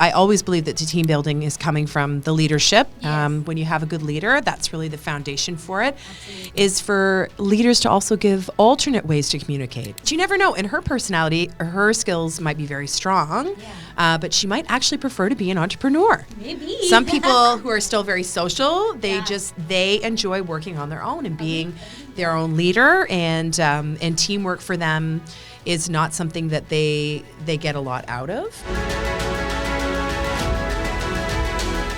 I always believe that the team building is coming from the leadership. Yes. When you have a good leader, that's really the foundation for it. Absolutely. Is for leaders to also give alternate ways to communicate. You never know, in her personality, her skills might be very strong, but she might actually prefer to be an entrepreneur. Maybe. Some people who are still very social, they Yeah. they enjoy working on their own and being their own leader, and teamwork for them is not something that they get a lot out of.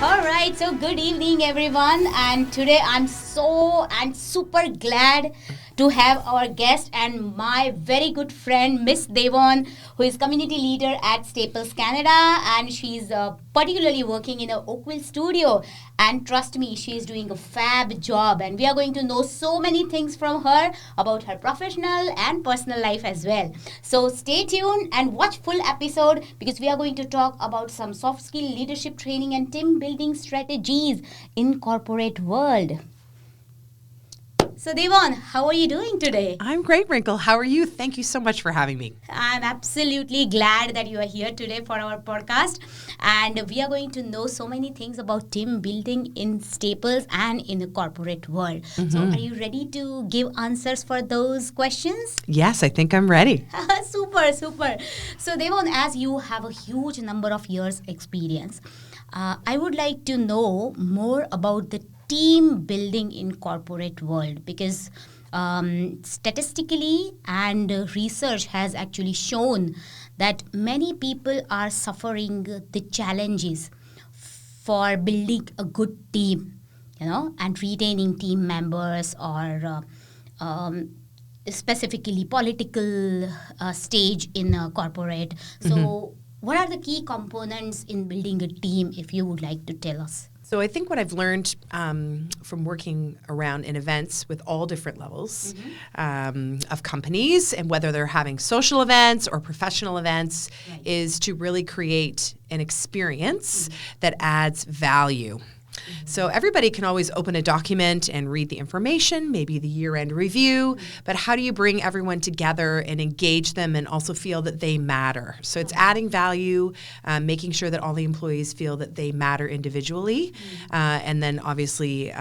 All right, so good evening, everyone. And today I'm super glad to have our guest and my very good friend, Miss Devon, who is community leader at Staples Canada, and she's particularly working in a Oakville studio. And trust me, she is doing a fab job. And we are going to know so many things from her about her professional and personal life as well. So stay tuned and watch full episode because we are going to talk about some soft skill leadership training and team building strategies in corporate world. So Devon, how are you doing today? I'm great, Rinkal. How are you? Thank you so much for having me. I'm absolutely glad that you are here today for our podcast. And we are going to know so many things about team building in Staples and in the corporate world. So are you ready to give answers for those questions? Yes, I think I'm ready. Super. So Devon, as you have a huge number of years experience, I would like to know more about the team building in corporate world because statistically and research has actually shown that many people are suffering the challenges for building a good team, and retaining team members or specifically political stage in a corporate. So what are the key components in building a team, if you would like to tell us? So I think what I've learned from working around in events with all different levels of companies, and whether they're having social events or professional events, is to really create an experience that adds value. So everybody can always open a document and read the information, maybe the year-end review, but how do you bring everyone together and engage them and also feel that they matter? So it's adding value, making sure that all the employees feel that they matter individually, and then obviously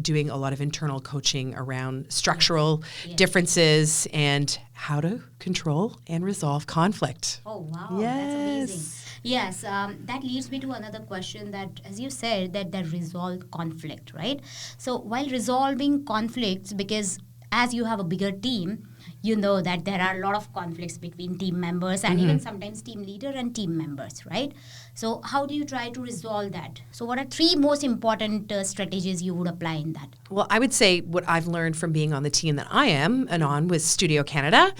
doing a lot of internal coaching around structural differences and how to control and resolve conflict. Oh, wow. Yes. That's amazing. Yes, that leads me to another question that, as you said, that resolve conflict, right? So while resolving conflicts, because as you have a bigger team, you know that there are a lot of conflicts between team members and even sometimes team leader and team members, right? So how do you try to resolve that? So what are three most important strategies you would apply in that? Well, I would say what I've learned from being on the team that I am and on with Studio Canada,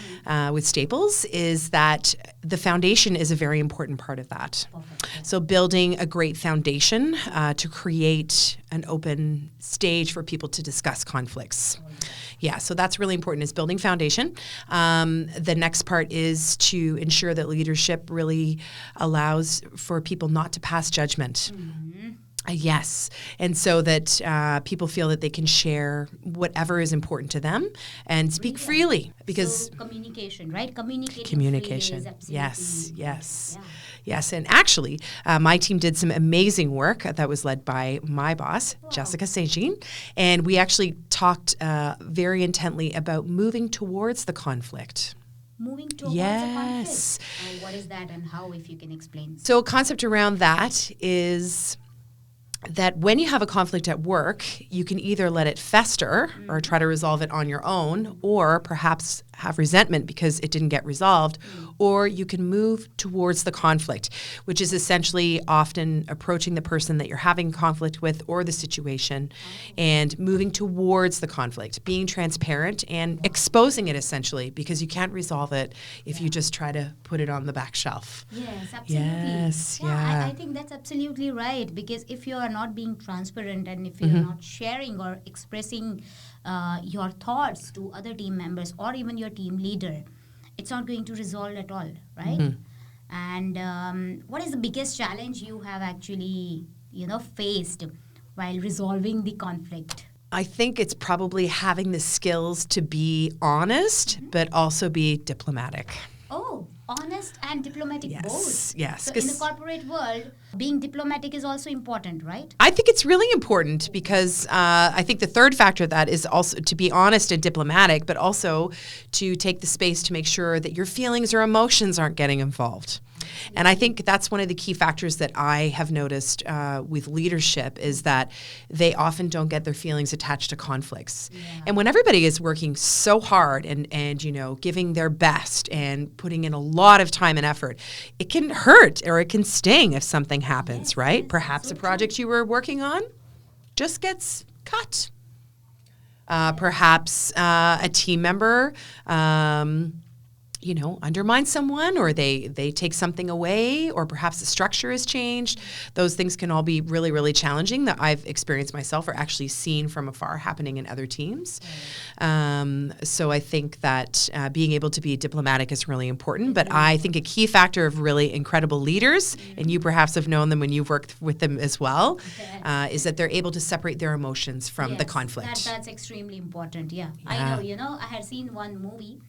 with Staples, is that the foundation is a very important part of that. Perfect. So building a great foundation to create an open stage for people to discuss conflicts. Yeah, so that's really important, is building foundation. The next part is to ensure that leadership really allows for people not to pass judgment. Yes. And so that people feel that they can share whatever is important to them and speak freely. Because so communication, right? Communication. Communication. Is absolutely Yes. Yeah. Yes. And actually, my team did some amazing work that was led by my boss, Jessica St. Jean. And we actually talked very intently about moving towards the conflict. Moving towards Yes. a conflict. What is that and how, if you can explain? So a concept around that is that when you have a conflict at work, you can either let it fester or try to resolve it on your own, or perhaps have resentment because it didn't get resolved, or you can move towards the conflict, which is essentially often approaching the person that you're having conflict with or the situation and moving towards the conflict, being transparent and exposing it essentially, because you can't resolve it if you just try to put it on the back shelf. Yes, absolutely. Yes, yeah. I think that's absolutely right, because if you are not being transparent and if you're not sharing or expressing your thoughts to other team members or even your team leader, it's not going to resolve at all, right? And what is the biggest challenge you have actually, faced while resolving the conflict? I think it's probably having the skills to be honest, but also be diplomatic. Oh, honest and diplomatic both. Yes. So in the corporate world, being diplomatic is also important, right? I think it's really important because I think the third factor of that is also to be honest and diplomatic, but also to take the space to make sure that your feelings or emotions aren't getting involved. And I think that's one of the key factors that I have noticed with leadership is that they often don't get their feelings attached to conflicts. Yeah. And when everybody is working so hard and giving their best and putting in a lot of time and effort, it can hurt or it can sting if something happens, right? Yes, Perhaps so a project you were working on just gets cut. Perhaps a team member undermine someone or they take something away or perhaps the structure has changed. Those things can all be really, really challenging that I've experienced myself or actually seen from afar happening in other teams. So I think that being able to be diplomatic is really important. But I think a key factor of really incredible leaders, and you perhaps have known them when you've worked with them as well, is that they're able to separate their emotions from the conflict. That's extremely important, yeah. Yeah. I know, I had seen one movie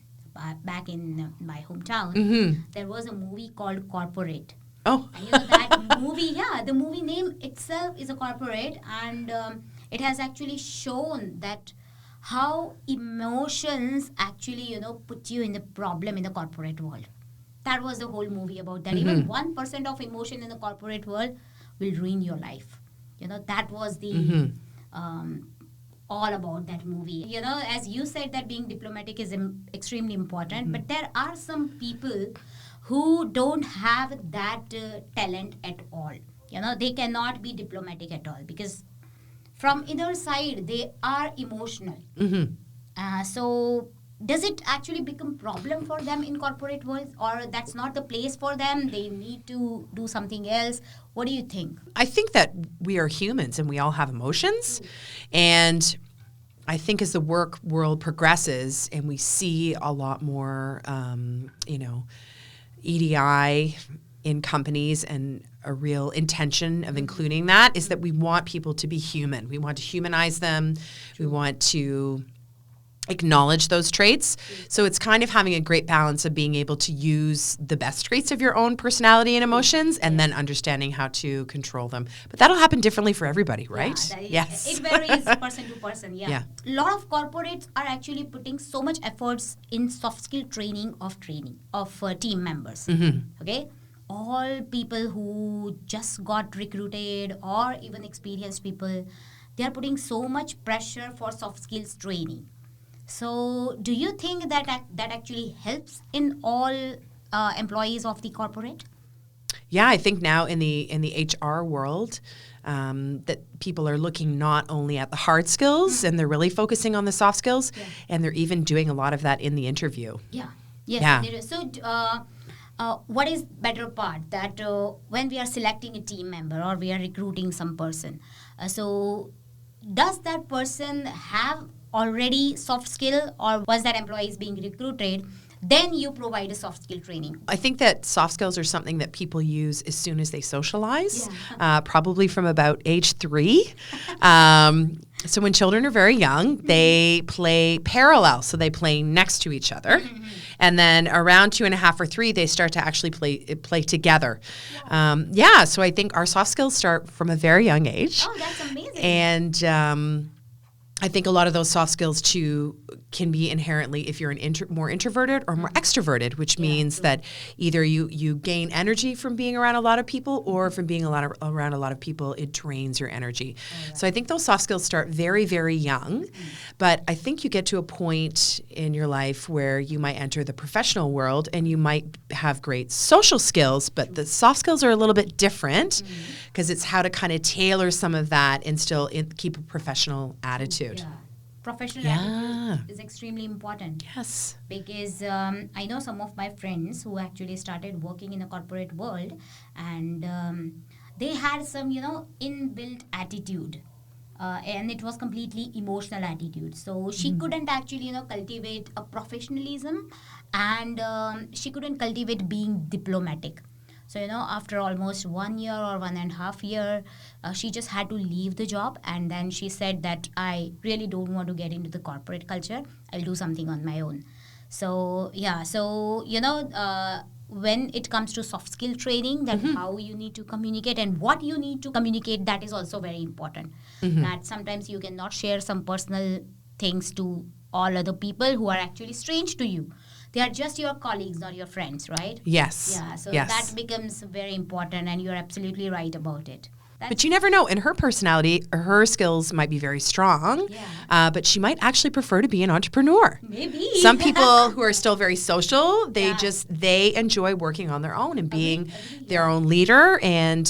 back in my hometown. There was a movie called Corporate. Oh. And that movie, the movie name itself is a corporate, and it has actually shown that how emotions actually, put you in the problem in the corporate world. That was the whole movie about that. Even 1% of emotion in the corporate world will ruin your life. That was the all about that movie. As you said that being diplomatic is extremely important, but there are some people who don't have that talent at all. They cannot be diplomatic at all because from either side they are emotional. So does it actually become problem for them in corporate world, or that's not the place for them? They need to do something else. What do you think? I think that we are humans and we all have emotions. And I think as the work world progresses and we see a lot more, EDI in companies and a real intention of including that is that we want people to be human. We want to humanize them. We want to acknowledge those traits. So it's kind of having a great balance of being able to use the best traits of your own personality and emotions and then understanding how to control them. But that'll happen differently for everybody, right? Yes. It varies person to person, Yeah. A lot of corporates are actually putting so much efforts in soft skill training of team members. Okay? All people who just got recruited or even experienced people, they are putting so much pressure for soft skills training. So, do you think that actually helps in all employees of the corporate? Yeah, I think now in the HR world, that people are looking not only at the hard skills and they're really focusing on the soft skills, and they're even doing a lot of that in the interview. Yeah. Yes. Yeah. So, what is better part that when we are selecting a team member or we are recruiting some person, so does that person have already soft skill, or was that employee is being recruited, then you provide a soft skill training? I think that soft skills are something that people use as soon as they socialize, Yeah. probably from about age 3. So when children are very young, they play parallel, so they play next to each other. And then around 2.5 or 3, they start to actually play together. So I think our soft skills start from a very young age. Oh, that's amazing. And I think a lot of those soft skills too can be inherently if you're more introverted or more extroverted, which means that either you gain energy from being around a lot of people, or from being around a lot of people, it drains your energy. So I think those soft skills start very, very young, but I think you get to a point in your life where you might enter the professional world and you might have great social skills, but the soft skills are a little bit different because it's how to kind of tailor some of that and still keep a professional attitude. Yeah. Professional attitude is extremely important. Yes. Because I know some of my friends who actually started working in the corporate world, and they had some, inbuilt attitude. And it was completely emotional attitude. So she couldn't actually, cultivate a professionalism, and she couldn't cultivate being diplomatic. So, after almost 1 year or 1.5 years, she just had to leave the job. And then she said that I really don't want to get into the corporate culture. I'll do something on my own. So, when it comes to soft skill training, that how you need to communicate and what you need to communicate, that is also very important. That sometimes you cannot share some personal things to all other people who are actually strange to you. They are just your colleagues, not your friends, right? Yes. Yeah, so yes. that becomes very important, and you're absolutely right about it. But you never know. In her personality, her skills might be very strong, but she might actually prefer to be an entrepreneur. Maybe. Some people who are still very social, they enjoy working on their own and being their own leader, and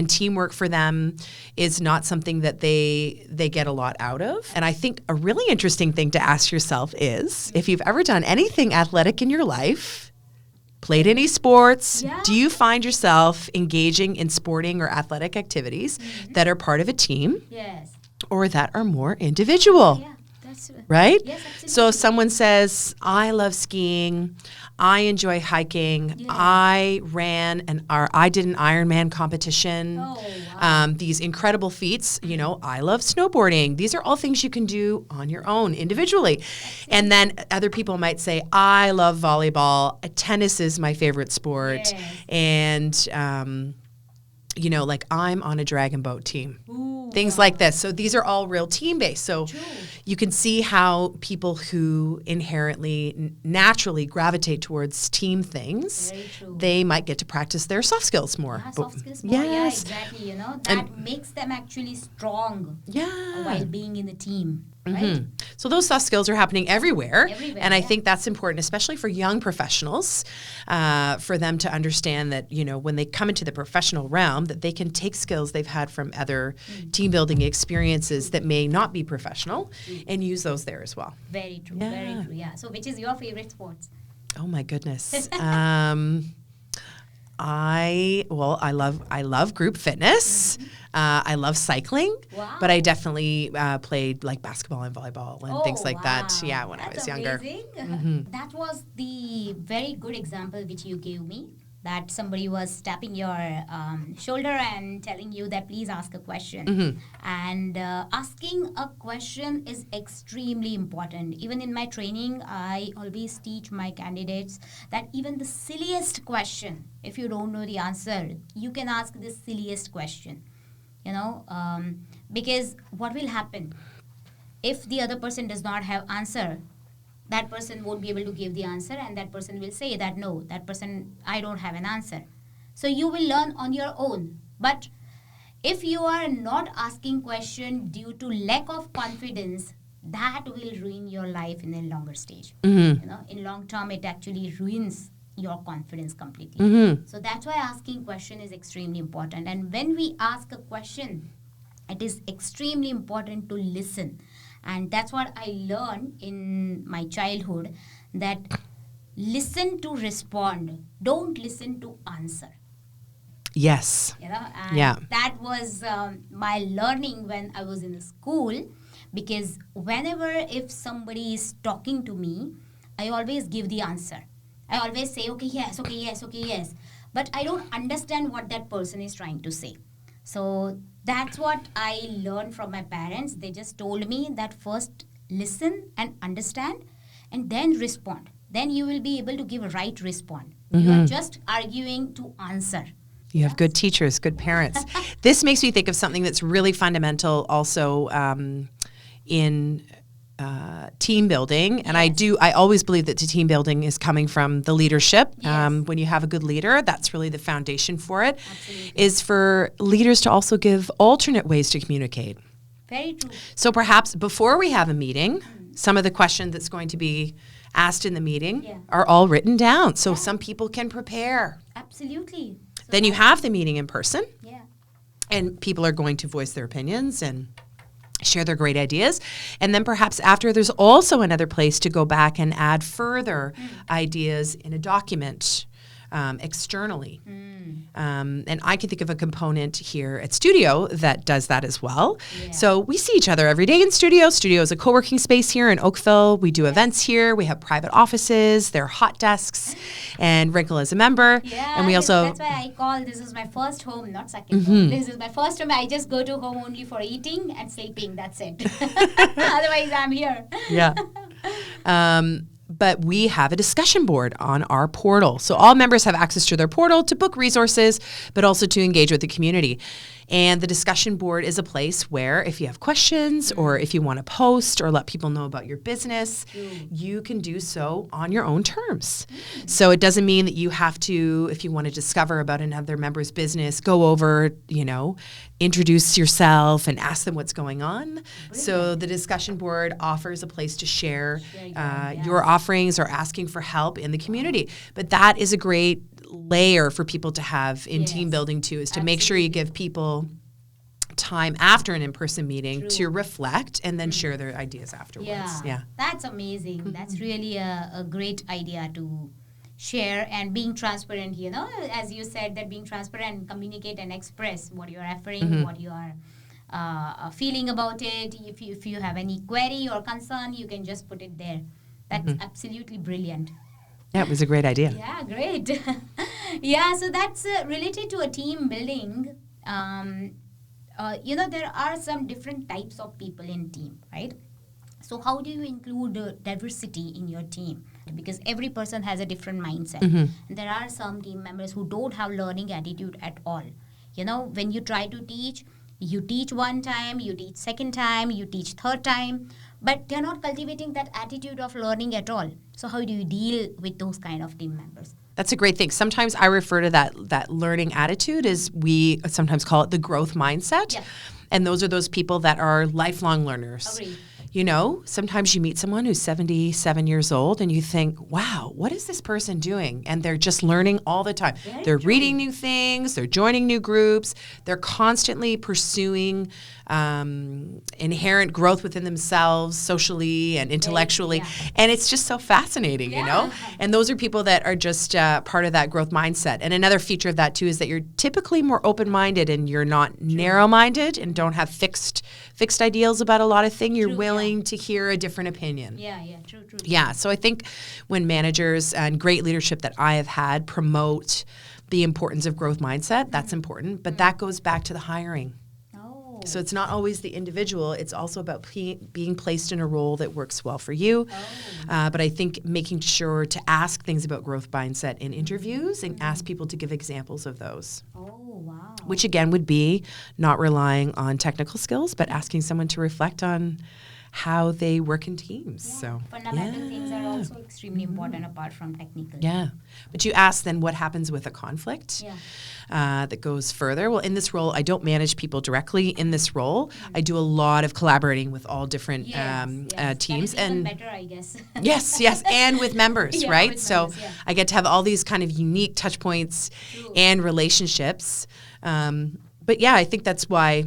teamwork for them is not something that they get a lot out of. And I think a really interesting thing to ask yourself is, if you've ever done anything athletic in your life, played any sports, do you find yourself engaging in sporting or athletic activities that are part of a team? Yes. Or that are more individual? Yeah, that's right? Yes, absolutely. So if someone says, I love skiing, I enjoy hiking, I did an Ironman competition, these incredible feats, I love snowboarding. These are all things you can do on your own individually. And then other people might say, I love volleyball, tennis is my favorite sport, and like I'm on a dragon boat team. Things like this. So these are all real team-based. So you can see how people who inherently, naturally gravitate towards team things, they might get to practice their soft skills more. Yeah, soft skills more. Yes. Yeah, exactly. That makes them actually strong while being in the team. Right? So those soft skills are happening everywhere. And I think that's important, especially for young professionals, for them to understand that, when they come into the professional realm, that they can take skills they've had from other team building experiences that may not be professional and use those there as well. Very true. Very true. Yeah. So which is your favorite sports? Oh my goodness. I love group fitness. I love cycling, but I definitely played like basketball and volleyball and things like that. Yeah, when I was younger. That was the very good example which you gave me. That somebody was tapping your shoulder and telling you that please ask a question. And asking a question is extremely important. Even in my training, I always teach my candidates that even the silliest question, if you don't know the answer, you can ask the silliest question. Because what will happen? If the other person does not have answer, that person won't be able to give the answer, and that person will say that no, that person, I don't have an answer. So you will learn on your own. But if you are not asking question due to lack of confidence, that will ruin your life in a longer stage. In long term, it actually ruins your confidence completely. So that's why asking question is extremely important. And when we ask a question, it is extremely important to listen. And that's what I learned in my childhood, that listen to respond. Don't listen to answer. Yes. And that was my learning when I was in school, because whenever if somebody is talking to me, I always give the answer. I always say, okay, yes. But I don't understand what that person is trying to say. So that's what I learned from my parents. They just told me that first listen and understand and then respond. Then you will be able to give a right response. You are just arguing to answer. You have good teachers, good parents. This makes me think of something that's really fundamental also in team building. And I always believe that the team building is coming from the leadership. When you have a good leader, that's really the foundation for it. Absolutely. Is for leaders to also give alternate ways to communicate. Very true. So perhaps before we have a meeting, some of the questions that's going to be asked in the meeting are all written down. So some people can prepare. Absolutely. So Then you have the meeting in person. Yeah. And people are going to voice their opinions and share their great ideas. And then perhaps after, there's also another place to go back and add further ideas in a document externally. And I can think of a component here at Studio that does that as well. Yeah. So we see each other every day in Studio. Studio is a co-working space here in Oakville. We do events here. We have private offices. There are hot desks. And Rinkal is a member. Yeah, and we also... That's why I call this is my first home, not second home. This is my first home. I just go to home only for eating and sleeping. That's it. Otherwise, I'm here. Yeah. but we have a discussion board on our portal. So all members have access to their portal to book resources, but also to engage with the community. And the discussion board is a place where if you have questions or if you want to post or let people know about your business, you can do so on your own terms. So it doesn't mean that you have to, if you want to discover about another member's business, go over, introduce yourself and ask them what's going on. So the discussion board offers a place to share your offerings or asking for help in the community. But that is a great layer for people to have in team building too, is to make sure you give people time after an in-person meeting to reflect and then share their ideas afterwards. Yeah. That's amazing. That's really a great idea to share, and being transparent, as you said, that being transparent and communicate and express what you're offering, what you are feeling about it. If you have any query or concern, you can just put it there. That's absolutely brilliant. Yeah, it was a great idea. Yeah, great. So that's related to a team building. There are some different types of people in team, right? So how do you include diversity in your team? Because every person has a different mindset. And there are some team members who don't have learning attitude at all. When you try to teach, you teach one time, you teach second time, you teach third time, but they're not cultivating that attitude of learning at all. So how do you deal with those kind of team members? That's a great thing. Sometimes I refer to that learning attitude as, we sometimes call it the growth mindset. Yeah. And those are those people that are lifelong learners. Agreed. Sometimes you meet someone who's 77 years old and you think, wow, what is this person doing? And they're just learning all the time. They're reading new things, they're joining new groups, they're constantly pursuing inherent growth within themselves, socially and intellectually. And it's just so fascinating, And those are people that are just part of that growth mindset. And another feature of that too is that you're typically more open-minded and you're not narrow-minded and don't have fixed ideals about a lot of things. You're willing to hear a different opinion. True. Yeah, so I think when managers and great leadership that I have had promote the importance of growth mindset, that's important. But that goes back to the hiring. So it's not always the individual. It's also about being placed in a role that works well for you. But I think making sure to ask things about growth mindset in interviews and ask people to give examples of those. Which again would be not relying on technical skills, but asking someone to reflect on how they work in teams. So fundamental things are also extremely important apart from technical. Yeah. But you ask then what happens with a conflict that goes further. Well, in this role, I don't manage people directly in this role. I do a lot of collaborating with all different teams. That is even better, I guess. Yes. And with members, right? With so members, I get to have all these kind of unique touch points and relationships. But yeah, I think that's why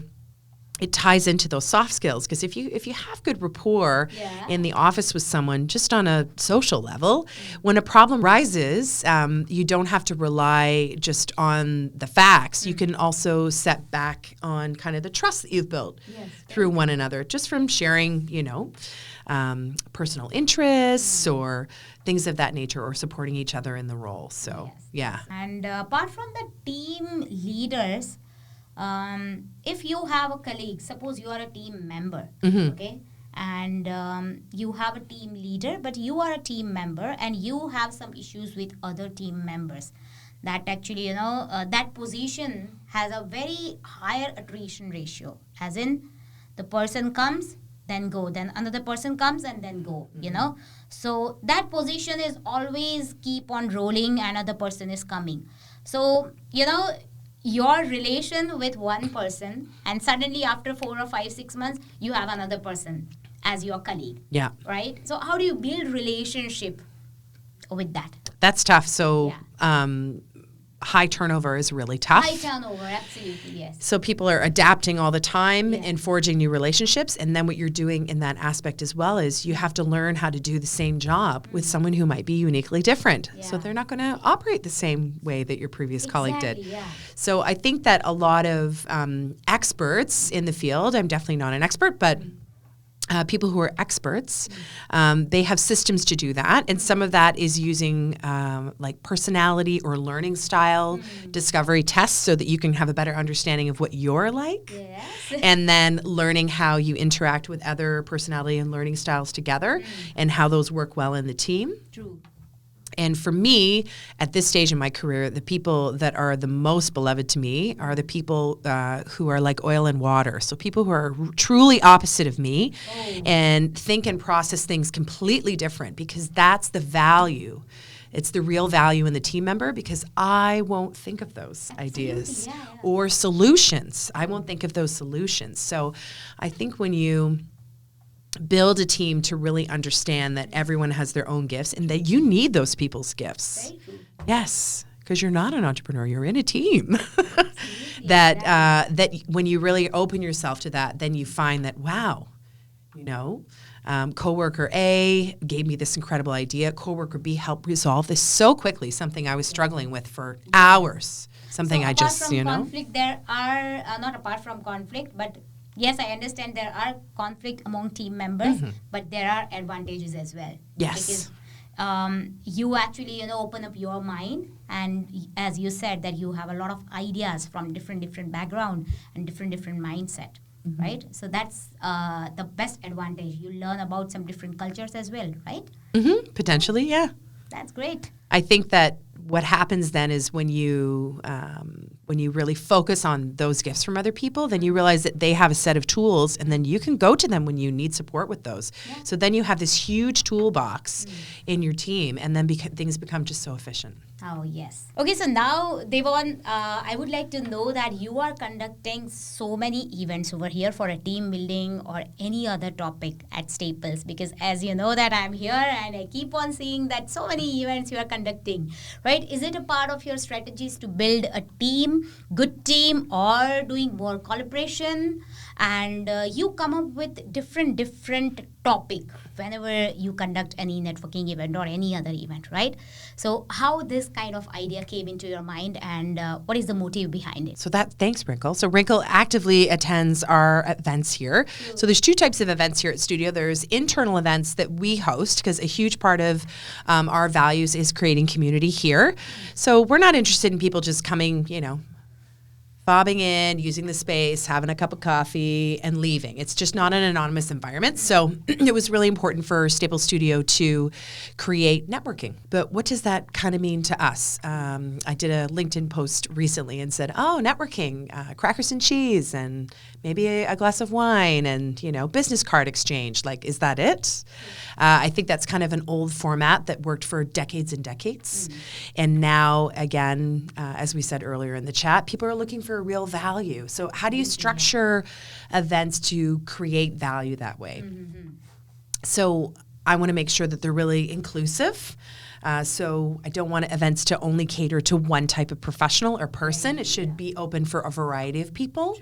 it ties into those soft skills, because if you have good rapport in the office with someone just on a social level, when a problem rises, you don't have to rely just on the facts. You can also set back on kind of the trust that you've built through one another, just from sharing, personal interests or things of that nature, or supporting each other in the role. So, And apart from the team leaders, if you have a colleague, suppose you are a team member, okay, and you have a team leader, but you are a team member and you have some issues with other team members, that actually, that position has a very higher attrition ratio, as in the person comes, then go, then another person comes and then go, So that position is always keep on rolling, another person is coming. So, your relation with one person, and suddenly after 4 or 5, 6 months, you have another person as your colleague. Yeah. Right? So how do you build relationship with that? That's tough. So high turnover is really tough. High turnover, absolutely, yes. So people are adapting all the time and forging new relationships. And then what you're doing in that aspect as well is you have to learn how to do the same job with someone who might be uniquely different. So they're not going to operate the same way that your previous colleague did. Yeah. So I think that a lot of experts in the field, I'm definitely not an expert, but people who are experts. They have systems to do that. And some of that is using like personality or learning style discovery tests so that you can have a better understanding of what you're like. Yes. And then learning how you interact with other personality and learning styles together and how those work well in the team. True. And for me, at this stage in my career, the people that are the most beloved to me are the people who are like oil and water. So people who are truly opposite of me and think and process things completely different, because that's the value. It's the real value in the team member, because I won't think of those ideas or solutions. I won't think of those solutions. So I think when you build a team to really understand that everyone has their own gifts and that you need those people's gifts. Very true. Yes, because you're not an entrepreneur, you're in a team. That when you really open yourself to that, then you find that, wow, you know, coworker A gave me this incredible idea. Coworker B helped resolve this so quickly, something I was struggling with for hours. Something So I just, apart from you know. conflict, there are, not apart from conflict, but yes, I understand there are conflict among team members, but there are advantages as well. Yes. Because you actually, you know, open up your mind, and as you said, that you have a lot of ideas from different background and different mindset, right? So that's the best advantage. You learn about some different cultures as well, right? Potentially, yeah. That's great. I think that what happens then is when you really focus on those gifts from other people, then you realize that they have a set of tools, and then you can go to them when you need support with those. Yeah. So then you have this huge toolbox in your team, and then things become just so efficient. Oh, yes. Okay, so now, Devon, I would like to know that you are conducting so many events over here for a team building or any other topic at Staples, because as you know that I'm here and I keep on seeing that so many events you are conducting, right? Is it a part of your strategies to build a team, good team, or doing more collaboration? And you come up with different topic whenever you conduct any networking event or any other event, right? So how this kind of idea came into your mind, and what is the motive behind it? So thanks, Rinkal. So Rinkal actively attends our events here. So there's two types of events here at Studio. There's internal events that we host, because a huge part of our values is creating community here. So we're not interested in people just coming, you know, bobbing in, using the space, having a cup of coffee, and leaving. It's just not an anonymous environment. So it was really important for Staples Studio to create networking. But what does that kind of mean to us? I did a LinkedIn post recently and said, oh, networking, crackers and cheese, and maybe a glass of wine, and, you know, business card exchange. Like, is that it? I think that's kind of an old format that worked for decades and decades. And now, again, as we said earlier in the chat, people are looking for real value. So how do you structure events to create value that way? So I want to make sure that they're really inclusive. So I don't want events to only cater to one type of professional or person. It should be open for a variety of people.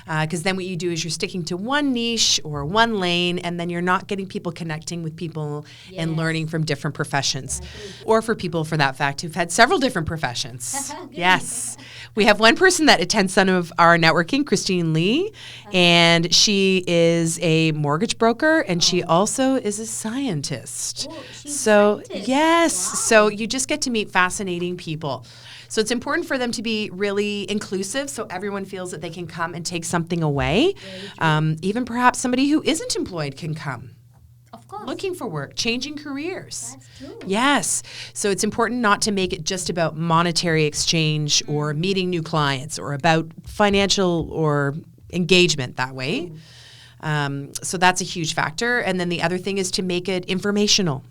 Because then what you do is you're sticking to one niche or one lane, and then you're not getting people connecting with people and learning from different professions. Or for people, for that fact, who've had several different professions. Yes. We have one person that attends some of our networking, Christine Lee, and she is a mortgage broker, and she also is a scientist. So, yes. So you just get to meet fascinating people. So it's important for them to be really inclusive, so everyone feels that they can come and take something away. Even perhaps somebody who isn't employed can come. Of course. Looking for work, changing careers. That's true. Yes. So it's important not to make it just about monetary exchange or meeting new clients or about financial or engagement that way. So that's a huge factor. And then the other thing is to make it informational.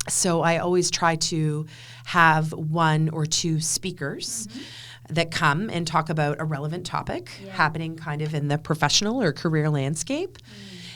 So I always try to have one or two speakers that come and talk about a relevant topic happening kind of in the professional or career landscape.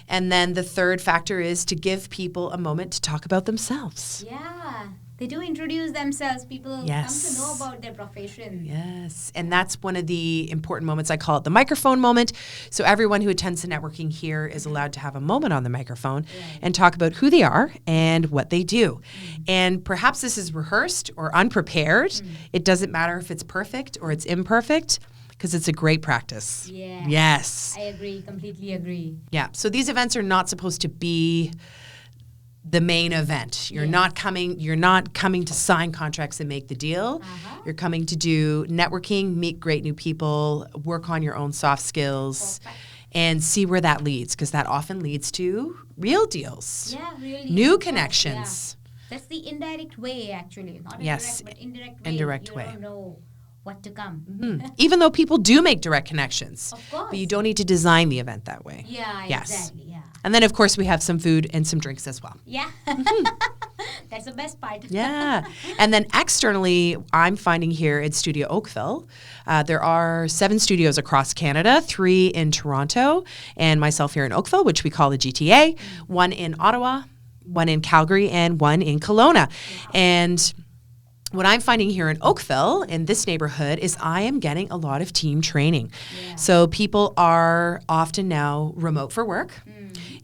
And then the third factor is to give people a moment to talk about themselves. Yeah, they do introduce themselves. People come to know about their profession. Yes, and that's one of the important moments. I call it the microphone moment. So everyone who attends the networking here is allowed to have a moment on the microphone and talk about who they are and what they do. And perhaps this is rehearsed or unprepared. It doesn't matter if it's perfect or it's imperfect, because it's a great practice. Yeah. Yes. I agree. Completely agree. Yeah. So these events are not supposed to be the main event. You're not coming to sign contracts and make the deal. You're coming to do networking, meet great new people, work on your own soft skills. Perfect. And see where that leads, because that often leads to real deals. Yeah, really. New connections. Yeah. That's the indirect way, actually. Not Yes. indirect, but indirect way. Indirect you way. don't know what to come. Even though people do make direct connections. Of course. But you don't need to design the event that way. Yeah, Yes. exactly. Yeah. And then, of course, we have some food and some drinks as well. Yeah. That's the best part. Yeah. And then externally, I'm finding here at Studio Oakville, there are 7 studios across Canada, 3 in Toronto, and myself here in Oakville, which we call the GTA, 1 in Ottawa, 1 in Calgary, and 1 in Kelowna. And what I'm finding here in Oakville, in this neighborhood, is I am getting a lot of team training. Yeah. So people are often now remote for work.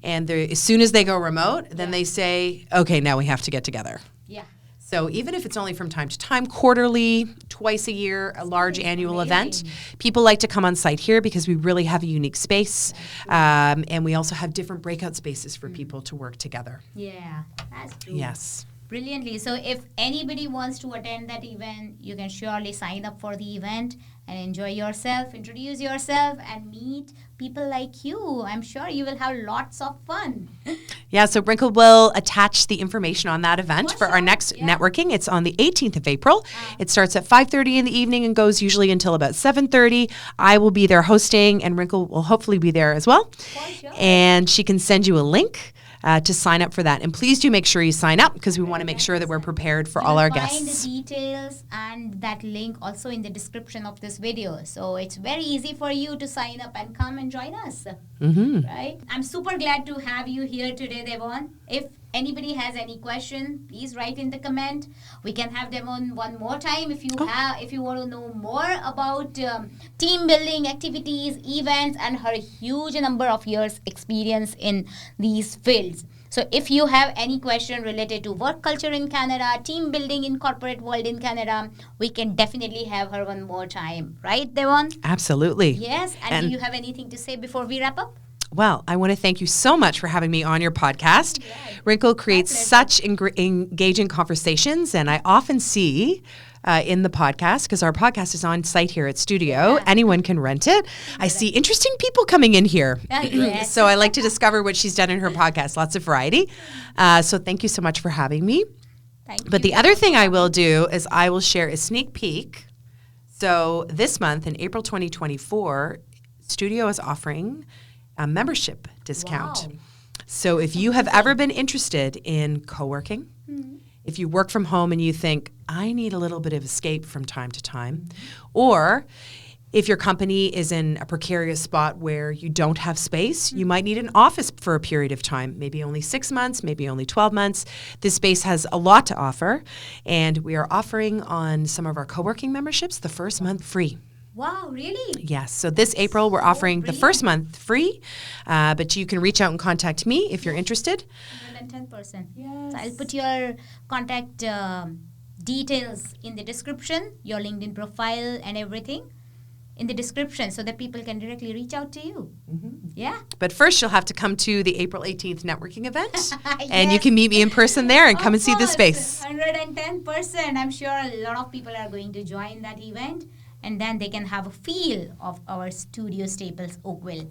And as soon as they go remote, then they say, okay, now we have to get together. Yeah. So even if it's only from time to time, quarterly, twice a year, a large annual event, people like to come on site here because we really have a unique space. And we also have different breakout spaces for people to work together. Yeah, that's true. Yes. Brilliantly. So if anybody wants to attend that event, you can surely sign up for the event and enjoy yourself, introduce yourself, and meet people like you. I'm sure you will have lots of fun. Yeah, so Rinkal will attach the information on that event for our next Yeah. networking. It's on the 18th of April. It starts at 5:30 in the evening and goes usually until about 7:30. I will be there hosting, and Rinkal will hopefully be there as well. For sure. And she can send you a link to sign up for that. And please do make sure you sign up because we want to make sure that we're prepared for all our guests. Find the details and that link also in the description of this video. So it's very easy for you to sign up and come and join us. Right? I'm super glad to have you here today, Devon. If anybody has any question, please write in the comment. We can have them on one more time if you want to know more about team building activities, events, and her huge number of years experience in these fields. So if you have any question related to work culture in Canada, team building in corporate world in Canada, we can definitely have her one more time. Right, Devon? Absolutely. Yes. And do you have anything to say before we wrap up? Well, I want to thank you so much for having me on your podcast. Rinkal creates such engaging conversations, and I often see in the podcast, because our podcast is on site here at Studio. Anyone can rent it. I see interesting people coming in here. Yes. So I like to discover what she's done in her podcast. Lots of variety. So thank you so much for having me. But the other thing I will do is I will share a sneak peek. So this month, in April 2024, Studio is offering a membership discount. Wow. So if you have ever been interested in co-working, if you work from home and you think, I need a little bit of escape from time to time, or if your company is in a precarious spot where you don't have space, you might need an office for a period of time, maybe only 6 months, maybe only 12 months. This space has a lot to offer, and we are offering on some of our co-working memberships the first month free. Wow, really? Yes. So this April, we're offering the first month free, but you can reach out and contact me if you're interested. 110%. Yes. So I'll put your contact details in the description, your LinkedIn profile and everything in the description so that people can directly reach out to you. Yeah. But first, you'll have to come to the April 18th networking event, and you can meet me in person there and come and see the space. 110%. I'm sure a lot of people are going to join that event. And then they can have a feel of our Studio Staples Oakville,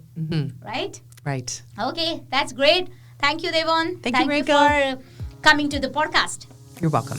right? Right. Okay, that's great. Thank you, Devon. Thank you, you Rinkal. for coming to the podcast. You're welcome.